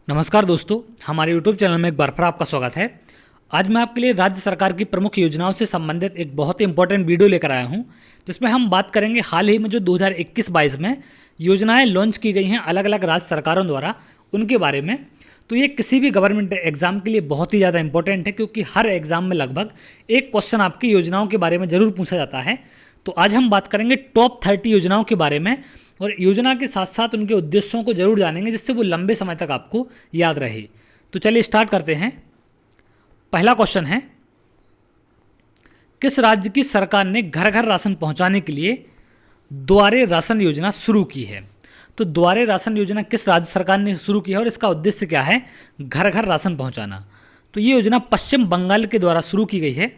नमस्कार दोस्तों, हमारे YouTube चैनल में एक बार फिर आपका स्वागत है। आज मैं आपके लिए राज्य सरकार की प्रमुख योजनाओं से संबंधित एक बहुत ही इंपॉर्टेंट वीडियो लेकर आया हूं, जिसमें हम बात करेंगे हाल ही में जो 2021-22 में योजनाएं लॉन्च की गई हैं अलग अलग राज्य सरकारों द्वारा, उनके बारे में। तो ये किसी भी गवर्नमेंट एग्जाम के लिए बहुत ही ज़्यादा इंपॉर्टेंट है, क्योंकि हर एग्जाम में लगभग एक क्वेश्चन आपकी योजनाओं के बारे में ज़रूर पूछा जाता है। तो आज हम बात करेंगे टॉप 30 योजनाओं के बारे में, और योजना के साथ साथ उनके उद्देश्यों को जरूर जानेंगे, जिससे वो लंबे समय तक आपको याद रहे। तो चलिए स्टार्ट करते हैं। पहला क्वेश्चन है, किस राज्य की सरकार ने घर घर राशन पहुंचाने के लिए द्वारे राशन योजना शुरू की है? तो द्वारे राशन योजना किस राज्य सरकार ने शुरू की है और इसका उद्देश्य क्या है? घर घर राशन पहुंचाना। तो ये योजना पश्चिम बंगाल के द्वारा शुरू की गई है।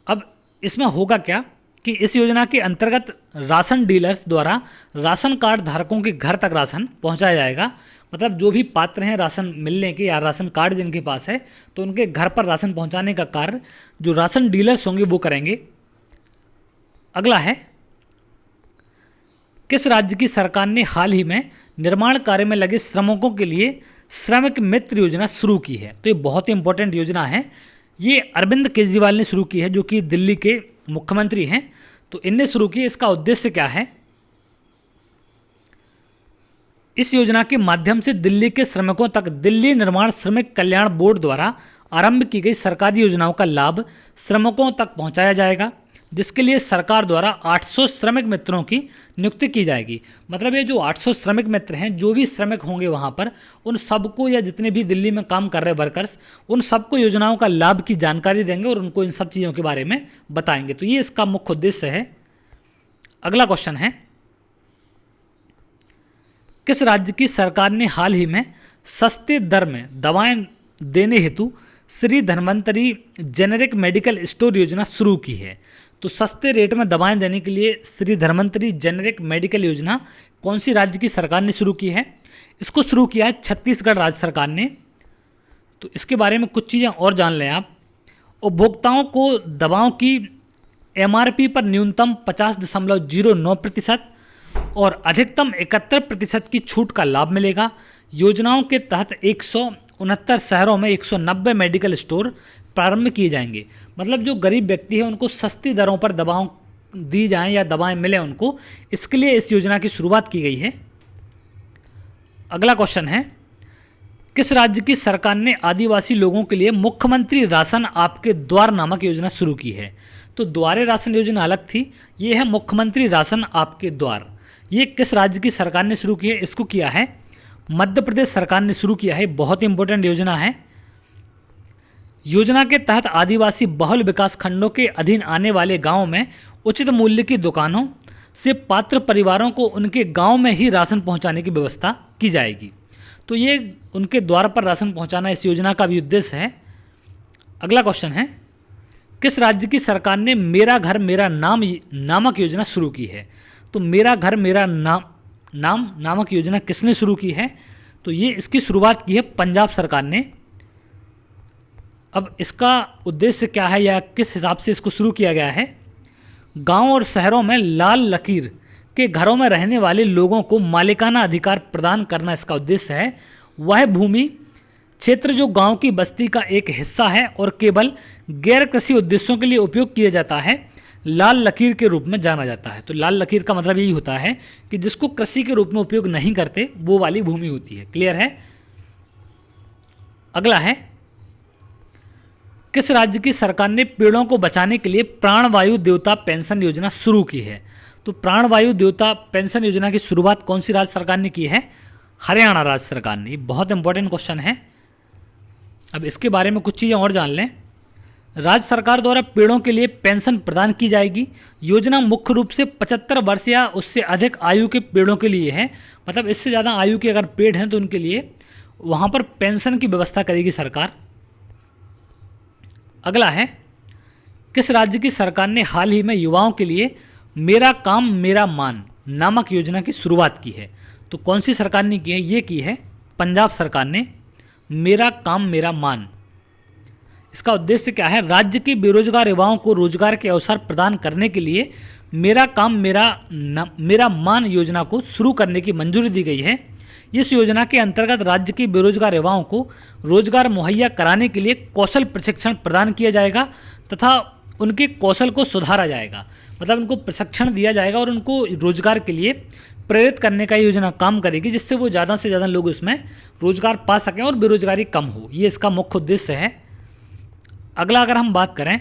अब इसमें होगा क्या कि इस योजना के अंतर्गत राशन डीलर्स द्वारा राशन कार्ड धारकों के घर तक राशन पहुंचाया जाएगा। मतलब जो भी पात्र हैं राशन मिलने के या राशन कार्ड जिनके पास है, तो उनके घर पर राशन पहुंचाने का कार्य जो राशन डीलर्स होंगे वो करेंगे। अगला है, किस राज्य की सरकार ने हाल ही में निर्माण कार्य में लगे श्रमिकों के लिए श्रमिक मित्र योजना शुरू की है? तो ये बहुत ही इंपॉर्टेंट योजना है। ये अरविंद केजरीवाल ने शुरू की है, जो कि दिल्ली के मुख्यमंत्री हैं। तो इनने शुरू की। इसका उद्देश्य क्या है? इस योजना के माध्यम से दिल्ली के श्रमिकों तक दिल्ली निर्माण श्रमिक कल्याण बोर्ड द्वारा आरंभ की गई सरकारी योजनाओं का लाभ श्रमिकों तक पहुंचाया जाएगा, जिसके लिए सरकार द्वारा 800 श्रमिक मित्रों की नियुक्ति की जाएगी। मतलब ये जो 800 श्रमिक मित्र हैं, जो भी श्रमिक होंगे वहाँ पर, उन सबको या जितने भी दिल्ली में काम कर रहे वर्कर्स, उन सबको योजनाओं का लाभ की जानकारी देंगे और उनको इन सब चीज़ों के बारे में बताएंगे। तो ये इसका मुख्य उद्देश्य है। अगला क्वेश्चन है, किस राज्य की सरकार ने हाल ही में सस्ते दर में दवाएं देने हेतु Shri Dhanvantari generic medical store योजना शुरू की है? तो सस्ते रेट में दवाएं देने के लिए श्री धन्वंतरी जेनेरिक मेडिकल योजना कौन सी राज्य की सरकार ने शुरू की है? इसको शुरू किया है छत्तीसगढ़ राज्य सरकार ने। तो इसके बारे में कुछ चीज़ें और जान लें आप। उपभोक्ताओं को दवाओं की MRP पर न्यूनतम 50.09% और अधिकतम 71% की छूट का लाभ मिलेगा। योजनाओं के तहत 169 शहरों में 190 मेडिकल स्टोर प्रारंभ किए जाएंगे। मतलब जो गरीब व्यक्ति है उनको सस्ती दरों पर दवाओं दी जाएं या दवाएं मिलें उनको, इसके लिए इस योजना की शुरुआत की गई है। अगला क्वेश्चन है, किस राज्य की सरकार ने आदिवासी लोगों के लिए मुख्यमंत्री राशन आपके द्वार नामक योजना शुरू की है? तो द्वारे राशन योजना अलग थी, ये है मुख्यमंत्री राशन आपके द्वार। ये किस राज्य की सरकार ने शुरू की है? इसको किया है मध्य प्रदेश सरकार ने शुरू किया है। बहुत इंपॉर्टेंट योजना है। योजना के तहत आदिवासी बहुल विकास खंडों के अधीन आने वाले गांवों में उचित मूल्य की दुकानों से पात्र परिवारों को उनके गांव में ही राशन पहुंचाने की व्यवस्था की जाएगी। तो ये उनके द्वार पर राशन पहुंचाना इस योजना का भी उद्देश्य है। अगला क्वेश्चन है, किस राज्य की सरकार ने मेरा घर मेरा नाम नामक योजना शुरू की है? तो मेरा घर मेरा नाम नामक योजना किसने शुरू की है? तो ये इसकी शुरुआत की है पंजाब सरकार ने। अब इसका उद्देश्य क्या है या किस हिसाब से इसको शुरू किया गया है? गांव और शहरों में लाल लकीर के घरों में रहने वाले लोगों को मालिकाना अधिकार प्रदान करना इसका उद्देश्य है। वह भूमि क्षेत्र जो गांव की बस्ती का एक हिस्सा है और केवल गैर कृषि उद्देश्यों के लिए उपयोग किया जाता है, लाल लकीर के रूप में जाना जाता है। तो लाल लकीर का मतलब यही होता है कि जिसको कृषि के रूप में उपयोग नहीं करते, वो वाली भूमि होती है। क्लियर है? अगला है, किस राज्य की सरकार ने पेड़ों को बचाने के लिए प्राणवायु देवता पेंशन योजना शुरू की है? तो प्राणवायु देवता पेंशन योजना की शुरुआत कौन सी राज्य सरकार ने की है? हरियाणा राज्य सरकार ने। ये बहुत इंपॉर्टेंट क्वेश्चन है। अब इसके बारे में कुछ चीज़ें और जान लें। राज्य सरकार द्वारा पेड़ों के लिए पेंशन प्रदान की जाएगी। योजना मुख्य रूप से 75 वर्ष या उससे अधिक आयु के पेड़ों के लिए है। मतलब इससे ज़्यादा आयु के अगर पेड़ हैं तो उनके लिए वहाँ पर पेंशन की व्यवस्था करेगी सरकार। अगला है, किस राज्य की सरकार ने हाल ही में युवाओं के लिए मेरा काम मेरा मान नामक योजना की शुरुआत की है? तो कौन सी सरकार ने की है? ये की है पंजाब सरकार ने, मेरा काम मेरा मान। इसका उद्देश्य क्या है? राज्य के बेरोजगार युवाओं को रोजगार के अवसर प्रदान करने के लिए मेरा काम मेरा मान योजना को शुरू करने की मंजूरी दी गई है। इस योजना के अंतर्गत राज्य के बेरोजगार युवाओं को रोजगार मुहैया कराने के लिए कौशल प्रशिक्षण प्रदान किया जाएगा तथा उनके कौशल को सुधारा जाएगा। मतलब उनको प्रशिक्षण दिया जाएगा और उनको रोजगार के लिए प्रेरित करने का योजना काम करेगी, जिससे वो ज़्यादा से ज़्यादा लोग इसमें रोजगार पा सकें और बेरोजगारी कम हो। ये इसका मुख्य उद्देश्य है। अगला अगर हम बात करें,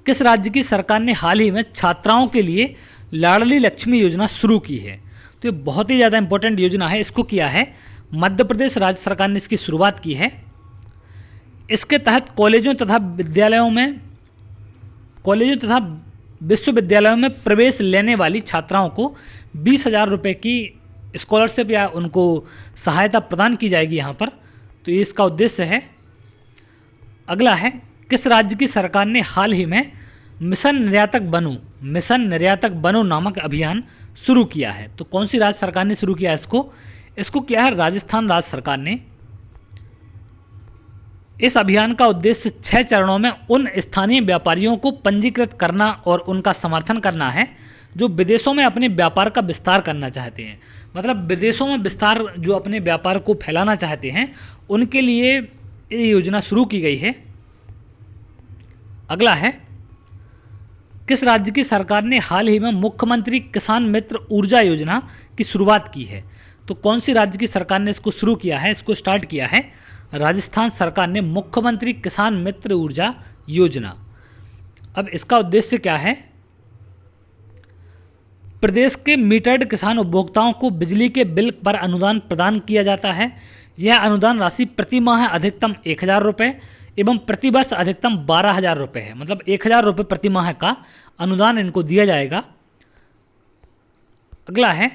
किस राज्य की सरकार ने हाल ही में छात्राओं के लिए लाडली लक्ष्मी योजना शुरू की है? तो ये बहुत ही ज़्यादा इंपॉर्टेंट योजना है। इसको किया है मध्य प्रदेश राज्य सरकार ने इसकी शुरुआत की है। इसके तहत कॉलेजों तथा विश्वविद्यालयों में प्रवेश लेने वाली छात्राओं को 20,000 रुपये की स्कॉलरशिप या उनको सहायता प्रदान की जाएगी यहाँ पर। तो ये इसका उद्देश्य है। अगला है, किस राज्य की सरकार ने हाल ही में मिशन निर्यातक बनो नामक अभियान शुरू किया है? तो कौन सी राज्य सरकार ने शुरू किया है इसको किया है राजस्थान राज्य सरकार ने। इस अभियान का उद्देश्य 6 चरणों में उन स्थानीय व्यापारियों को पंजीकृत करना और उनका समर्थन करना है जो विदेशों में अपने व्यापार का विस्तार करना चाहते हैं। मतलब विदेशों में विस्तार जो अपने व्यापार को फैलाना चाहते हैं उनके लिए ये योजना शुरू की गई है। अगला है, किस राज्य की सरकार ने हाल ही में मुख्यमंत्री किसान मित्र ऊर्जा योजना की शुरुआत की है? तो कौन सी राज्य की सरकार ने इसको शुरू किया है, इसको स्टार्ट किया है? राजस्थान सरकार ने मुख्यमंत्री किसान मित्र ऊर्जा योजना। अब इसका उद्देश्य क्या है? प्रदेश के मीटर्ड किसान उपभोक्ताओं को बिजली के बिल पर अनुदान प्रदान किया जाता है। यह अनुदान राशि प्रति माह अधिकतम 1,000 रुपये एवं प्रतिवर्ष अधिकतम 12,000 रुपये है। मतलब 1,000 रुपये प्रति माह का अनुदान इनको दिया जाएगा। अगला है,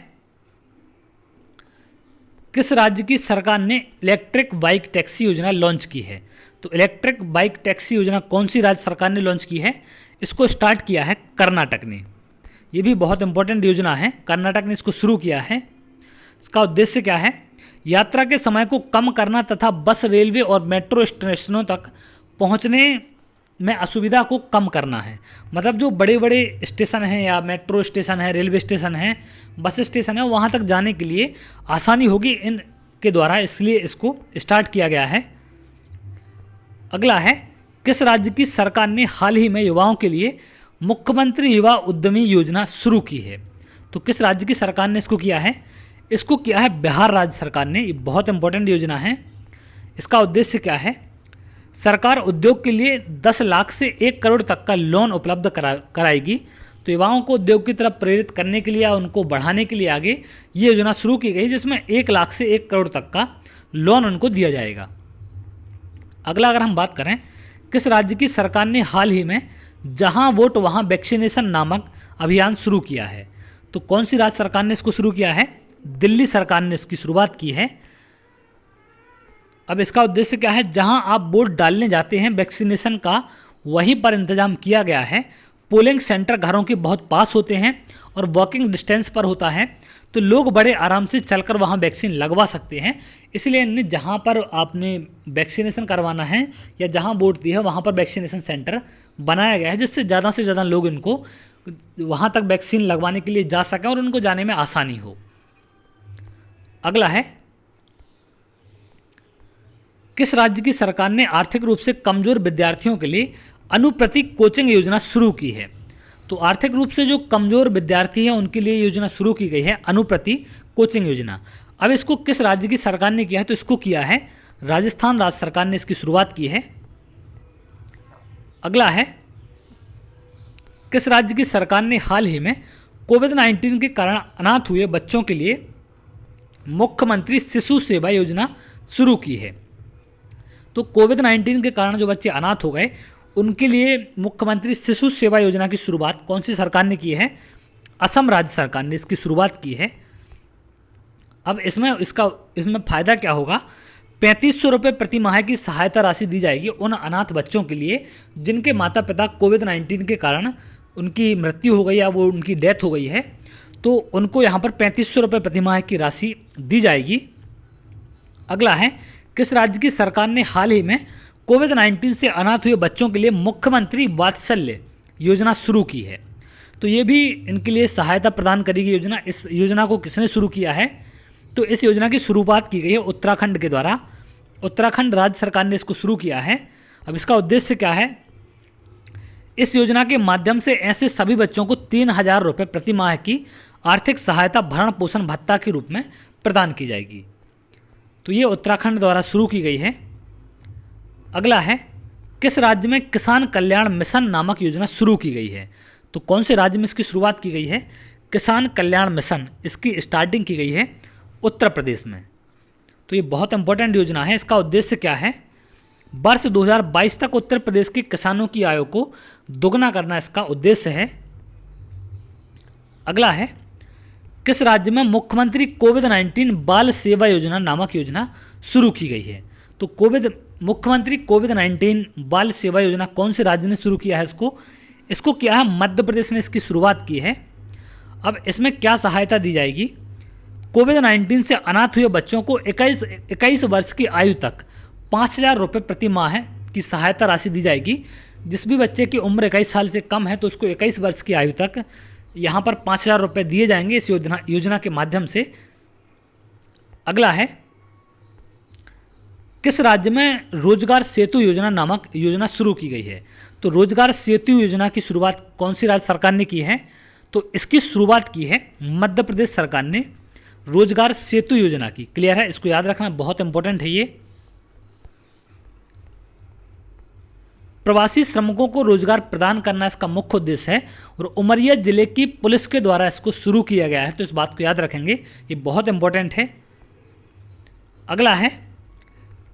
किस राज्य की सरकार ने इलेक्ट्रिक बाइक टैक्सी योजना लॉन्च की है? तो इलेक्ट्रिक बाइक टैक्सी योजना कौन सी राज्य सरकार ने लॉन्च की है? इसको स्टार्ट किया है कर्नाटक ने। ये भी बहुत इंपॉर्टेंट योजना है, कर्नाटक ने इसको शुरू किया है। इसका उद्देश्य क्या है? यात्रा के समय को कम करना तथा बस, रेलवे और मेट्रो स्टेशनों तक पहुंचने में असुविधा को कम करना है। मतलब जो बड़े बड़े स्टेशन हैं या मेट्रो स्टेशन है, रेलवे स्टेशन है, बस स्टेशन है, वहाँ तक जाने के लिए आसानी होगी इनके द्वारा, इसलिए इसको स्टार्ट किया गया है। अगला है, किस राज्य की सरकार ने हाल ही में युवाओं के लिए मुख्यमंत्री युवा उद्यमी योजना शुरू की है? तो किस राज्य की सरकार ने इसको किया है? इसको किया है बिहार राज्य सरकार ने। ये बहुत इंपॉर्टेंट योजना है। इसका उद्देश्य क्या है? सरकार उद्योग के लिए 10 लाख से 1 करोड़ तक का लोन उपलब्ध कराएगी। तो युवाओं को उद्योग की तरफ प्रेरित करने के लिए या उनको बढ़ाने के लिए आगे ये योजना शुरू की गई, जिसमें 1 लाख से 1 करोड़ तक का लोन उनको दिया जाएगा। अगला अगर हम बात करें, किस राज्य की सरकार ने हाल ही में जहां वोट वहां वैक्सीनेशन नामक अभियान शुरू किया है? तो कौन सी राज्य सरकार ने इसको शुरू किया है? दिल्ली सरकार ने इसकी शुरुआत की है। अब इसका उद्देश्य क्या है? जहां आप वोट डालने जाते हैं, वैक्सीनेशन का वहीं पर इंतजाम किया गया है। पोलिंग सेंटर घरों के बहुत पास होते हैं और वॉकिंग डिस्टेंस पर होता है, तो लोग बड़े आराम से चलकर वहां वैक्सीन लगवा सकते हैं। इसलिए इन्हें जहां पर आपने वैक्सीनेशन करवाना है या जहां वोट दी है वहां पर वैक्सीनेशन सेंटर बनाया गया है, जिससे ज़्यादा से ज़्यादा लोग इनको वहां तक वैक्सीन लगवाने के लिए जा सकें और उनको जाने में आसानी हो। अगला है, किस राज्य की सरकार ने आर्थिक रूप से कमजोर विद्यार्थियों के लिए अनुप्रति कोचिंग योजना शुरू की है? तो आर्थिक रूप से जो कमजोर विद्यार्थी हैं उनके लिए योजना शुरू की गई है, अनुप्रति कोचिंग योजना। अब इसको किस राज्य की सरकार ने किया है? तो इसको किया है राजस्थान राज्य सरकार ने इसकी शुरुआत की है। अगला है, किस राज्य की सरकार ने हाल ही में कोविड-19 के कारण अनाथ हुए बच्चों के लिए मुख्यमंत्री शिशु सेवा योजना शुरू की है? तो कोविड-19 के कारण जो बच्चे अनाथ हो गए उनके लिए मुख्यमंत्री शिशु सेवा योजना की शुरुआत कौन सी सरकार ने की है? असम राज्य सरकार ने इसकी शुरुआत की है। अब इसमें फ़ायदा क्या होगा? 3500 रुपये प्रति माह की सहायता राशि दी जाएगी उन अनाथ बच्चों के लिए जिनके माता पिता कोविड-19 के कारण उनकी मृत्यु हो गई या वो उनकी डेथ हो गई है, तो उनको यहाँ पर 3500 रुपये प्रति माह की राशि दी जाएगी। अगला है, किस राज्य की सरकार ने हाल ही में कोविड-19 से अनाथ हुए बच्चों के लिए मुख्यमंत्री वात्सल्य योजना शुरू की है? तो ये भी इनके लिए सहायता प्रदान करेगी योजना। इस योजना को किसने शुरू किया है? तो इस योजना की शुरुआत की गई है उत्तराखंड के द्वारा। उत्तराखंड राज्य सरकार ने इसको शुरू किया है। अब इसका उद्देश्य क्या है? इस योजना के माध्यम से ऐसे सभी बच्चों को 3,000 रुपये प्रति माह की आर्थिक सहायता भरण पोषण भत्ता के रूप में प्रदान की जाएगी। तो ये उत्तराखंड द्वारा शुरू की गई है। अगला है, किस राज्य में किसान कल्याण मिशन नामक योजना शुरू की गई है? तो कौन से राज्य में इसकी शुरुआत की गई है? किसान कल्याण मिशन, इसकी स्टार्टिंग की गई है उत्तर प्रदेश में। तो ये बहुत इंपॉर्टेंट योजना है। इसका उद्देश्य क्या है? वर्ष 2022 तक उत्तर प्रदेश के किसानों की आय को दोगुना करना इसका उद्देश्य है। अगला है, किस राज्य में मुख्यमंत्री कोविड-19 बाल सेवा योजना नामक योजना शुरू की गई है? तो मुख्यमंत्री कोविड-19 बाल सेवा योजना कौन से राज्य ने शुरू किया है? इसको क्या है, मध्य प्रदेश ने इसकी शुरुआत की है। अब इसमें क्या सहायता दी जाएगी? कोविड-19 से अनाथ हुए बच्चों को 21 वर्ष की आयु तक 5,000 रुपये प्रति माह की सहायता राशि दी जाएगी। जिस भी बच्चे की उम्र 21 साल से कम है तो उसको 21 वर्ष की आयु तक यहाँ पर 5,000 रुपये दिए जाएंगे इस योजना के माध्यम से। अगला है, किस राज्य में रोजगार सेतु योजना नामक योजना शुरू की गई है? तो रोजगार सेतु योजना की शुरुआत कौन सी राज्य सरकार ने की है? तो इसकी शुरुआत की है मध्य प्रदेश सरकार ने रोजगार सेतु योजना की। क्लियर है? इसको याद रखना बहुत इंपॉर्टेंट है। ये प्रवासी श्रमिकों को रोजगार प्रदान करना इसका मुख्य उद्देश्य है और उमरिया जिले की पुलिस के द्वारा इसको शुरू किया गया है। तो इस बात को याद रखेंगे, ये बहुत इंपॉर्टेंट है। अगला है,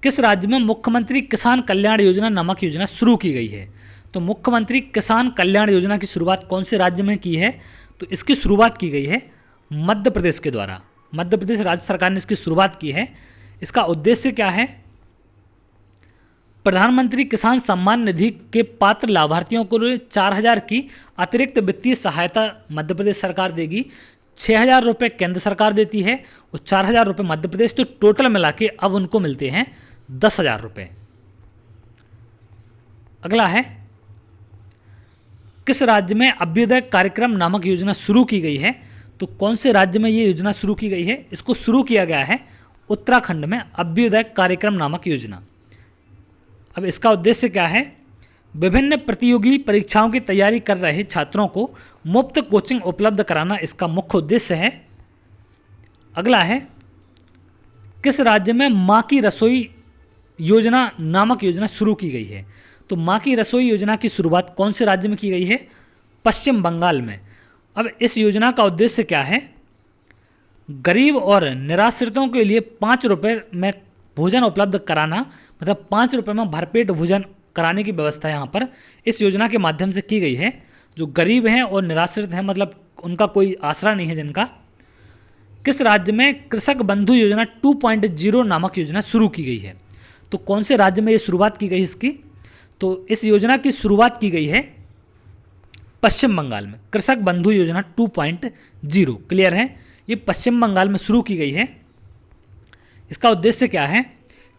किस राज्य में मुख्यमंत्री किसान कल्याण योजना नामक योजना शुरू की गई है? तो मुख्यमंत्री किसान कल्याण योजना की शुरुआत कौन से राज्य में की है? तो इसकी शुरुआत की गई है मध्य प्रदेश के द्वारा। मध्य प्रदेश राज्य सरकार ने इसकी शुरुआत की है। इसका उद्देश्य क्या है? प्रधानमंत्री किसान सम्मान निधि के पात्र लाभार्थियों को 4,000 की अतिरिक्त वित्तीय सहायता मध्य प्रदेश सरकार देगी। 6,000 रुपये केंद्र सरकार देती है और 4,000 रुपये मध्य प्रदेश। तो टोटल मिला के अब उनको मिलते हैं 10,000 रुपये। अगला है, किस राज्य में अभ्युदय कार्यक्रम नामक योजना शुरू की गई है? तो कौन से राज्य में ये योजना शुरू की गई है? इसको शुरू किया गया है उत्तराखंड में अभ्युदय कार्यक्रम नामक योजना। अब इसका उद्देश्य क्या है? विभिन्न प्रतियोगी परीक्षाओं की तैयारी कर रहे छात्रों को मुफ्त कोचिंग उपलब्ध कराना इसका मुख्य उद्देश्य है। अगला है, किस राज्य में माँ की रसोई योजना नामक योजना शुरू की गई है? तो माँ की रसोई योजना की शुरुआत कौन से राज्य में की गई है? पश्चिम बंगाल में। अब इस योजना का उद्देश्य क्या है? गरीब और निराश्रितों के लिए 5 रुपये में भोजन उपलब्ध कराना, मतलब 5 रुपये में भरपेट भोजन कराने की व्यवस्था यहाँ पर इस योजना के माध्यम से की गई है। जो गरीब हैं और निराश्रित हैं, मतलब उनका कोई आसरा नहीं है जिनका। किस राज्य में कृषक बंधु योजना 2.0 नामक योजना शुरू की गई है? तो कौन से राज्य में ये शुरुआत की गई इसकी? तो इस योजना की शुरुआत की गई है पश्चिम बंगाल में, कृषक बंधु योजना 2.0। क्लियर है? ये पश्चिम बंगाल में शुरू की गई है। इसका उद्देश्य क्या है?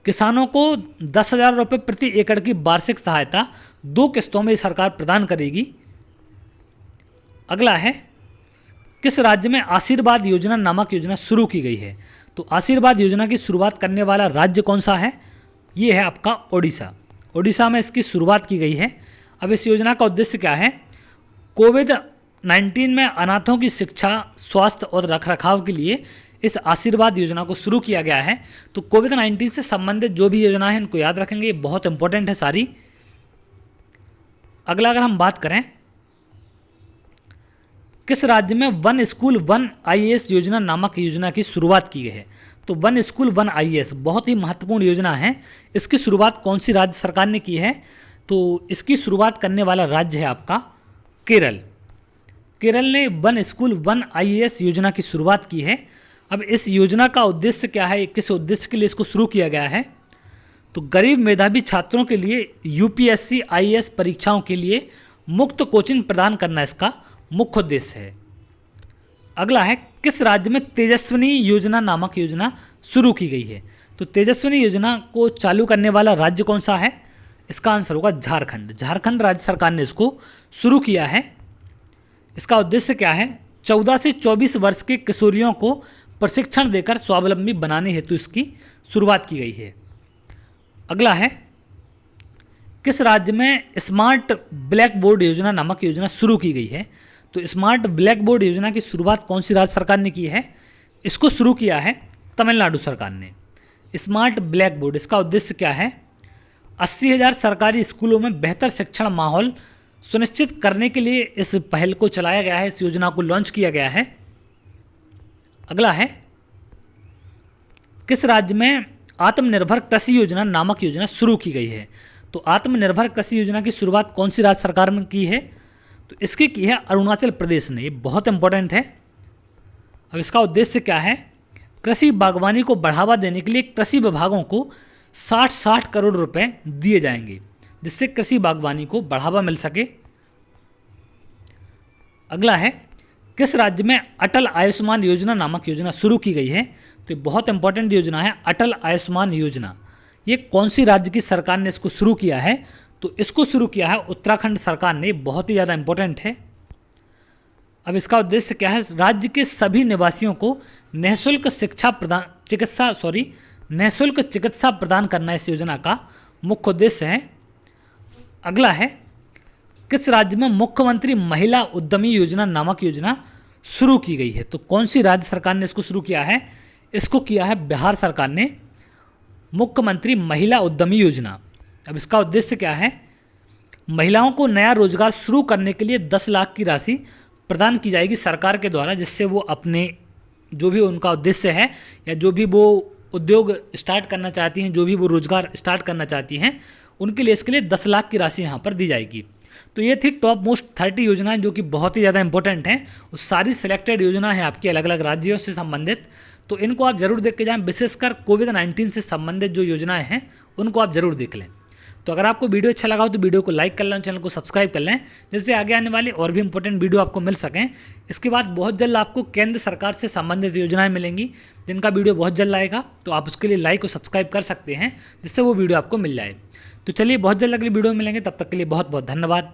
किसानों को 10,000 रुपये प्रति एकड़ की वार्षिक सहायता 2 किस्तों में सरकार प्रदान करेगी। अगला है, किस राज्य में आशीर्वाद योजना नामक योजना शुरू की गई है? तो आशीर्वाद योजना की शुरुआत करने वाला राज्य कौन सा है? ये है आपका ओडिशा। ओडिशा में इसकी शुरुआत की गई है। अब इस योजना का उद्देश्य क्या है? कोविड-19 में अनाथों की शिक्षा, स्वास्थ्य और रखरखाव के लिए इस आशीर्वाद योजना को शुरू किया गया है। तो कोविड-19 से संबंधित जो भी योजना है इनको याद रखेंगे, ये बहुत इंपॉर्टेंट है सारी। अगला अगर हम बात करें, किस राज्य में वन स्कूल वन IAS योजना नामक योजना की शुरुआत की गई है? तो वन स्कूल वन IAS बहुत ही महत्वपूर्ण योजना है। इसकी शुरुआत कौन सी राज्य सरकार ने की है? तो इसकी शुरुआत करने वाला राज्य है आपका केरल। केरल ने वन स्कूल वन IAS योजना की शुरुआत की है। अब इस योजना का उद्देश्य क्या है? किस उद्देश्य के लिए इसको शुरू किया गया है? तो गरीब मेधावी छात्रों के लिए UPSC IAS परीक्षाओं के लिए मुफ्त कोचिंग प्रदान करना इसका मुख्य उद्देश्य है। अगला है, किस राज्य में तेजस्विनी योजना नामक योजना शुरू की गई है? तो तेजस्विनी योजना को चालू करने वाला राज्य कौन सा है? इसका आंसर होगा झारखंड। झारखंड राज्य सरकार ने इसको शुरू किया है। इसका उद्देश्य क्या है? 14 से 24 वर्ष के किशोरियों को प्रशिक्षण देकर स्वावलंबी बनाने हेतु इसकी शुरुआत की गई है। अगला है, किस राज्य में स्मार्ट ब्लैक बोर्ड योजना नामक योजना शुरू की गई है? तो स्मार्ट ब्लैक बोर्ड योजना की शुरुआत कौन सी राज्य सरकार ने की है? इसको शुरू किया है तमिलनाडु सरकार ने। स्मार्ट ब्लैक बोर्ड, इसका उद्देश्य क्या है? 80,000 सरकारी स्कूलों में बेहतर शिक्षण माहौल सुनिश्चित करने के लिए इस पहल को चलाया गया है, इस योजना को लॉन्च किया गया है। अगला है, किस राज्य में आत्मनिर्भर कृषि योजना नामक योजना शुरू की गई है? तो आत्मनिर्भर कृषि योजना की शुरुआत कौन सी राज्य सरकार में की है? तो इसकी की है अरुणाचल प्रदेश ने। ये बहुत इंपॉर्टेंट है। अब इसका उद्देश्य क्या है? कृषि बागवानी को बढ़ावा देने के लिए कृषि विभागों को 60 करोड़ रुपए दिए जाएंगे, जिससे कृषि बागवानी को बढ़ावा मिल सके। अगला है, किस राज्य में अटल आयुष्मान योजना नामक योजना शुरू की गई है? तो ये बहुत इंपॉर्टेंट योजना है अटल आयुष्मान योजना। ये कौन सी राज्य की सरकार ने इसको शुरू किया है? तो इसको शुरू किया है उत्तराखंड सरकार ने। बहुत ही ज़्यादा इंपॉर्टेंट है। अब इसका उद्देश्य क्या है? राज्य के सभी निवासियों को निःशुल्क चिकित्सा प्रदान करना इस योजना का मुख्य उद्देश्य है। अगला है, किस राज्य में मुख्यमंत्री महिला उद्यमी योजना नामक योजना शुरू की गई है? तो कौन सी राज्य सरकार ने इसको शुरू किया है? इसको किया है बिहार सरकार ने, मुख्यमंत्री महिला उद्यमी योजना। अब इसका उद्देश्य क्या है? महिलाओं को नया रोजगार शुरू करने के लिए 10 लाख की राशि प्रदान की जाएगी सरकार के द्वारा, जिससे वो अपने जो भी उनका उद्देश्य है या जो भी वो उद्योग स्टार्ट करना चाहती हैं, जो भी वो रोजगार स्टार्ट करना चाहती हैं, उनके लिए इसके लिए 10 लाख की राशि यहाँ पर दी जाएगी। तो ये थी टॉप मोस्ट 30 योजनाएं जो कि बहुत ही ज़्यादा इंपॉर्टेंट हैं। वो सारी सिलेक्टेड योजना है आपकी अलग अलग राज्यों से संबंधित। तो इनको आप जरूर देख के जाएं, विशेषकर कोविड-19 से संबंधित जो योजनाएं हैं उनको आप जरूर देख लें। तो अगर आपको वीडियो अच्छा लगा हो तो वीडियो को लाइक कर लें, चैनल को सब्सक्राइब कर लें, जिससे आगे आने वाले और भी इंपॉर्टेंट वीडियो आपको मिल सकें। इसके बाद बहुत जल्द आपको केंद्र सरकार से संबंधित योजनाएं मिलेंगी, जिनका वीडियो बहुत जल्द आएगा। तो आप उसके लिए लाइक और सब्सक्राइब कर सकते हैं, जिससे वो वीडियो आपको मिल जाए। तो चलिए, बहुत जल्द अगली वीडियो में मिलेंगे। तब तक के लिए बहुत बहुत धन्यवाद।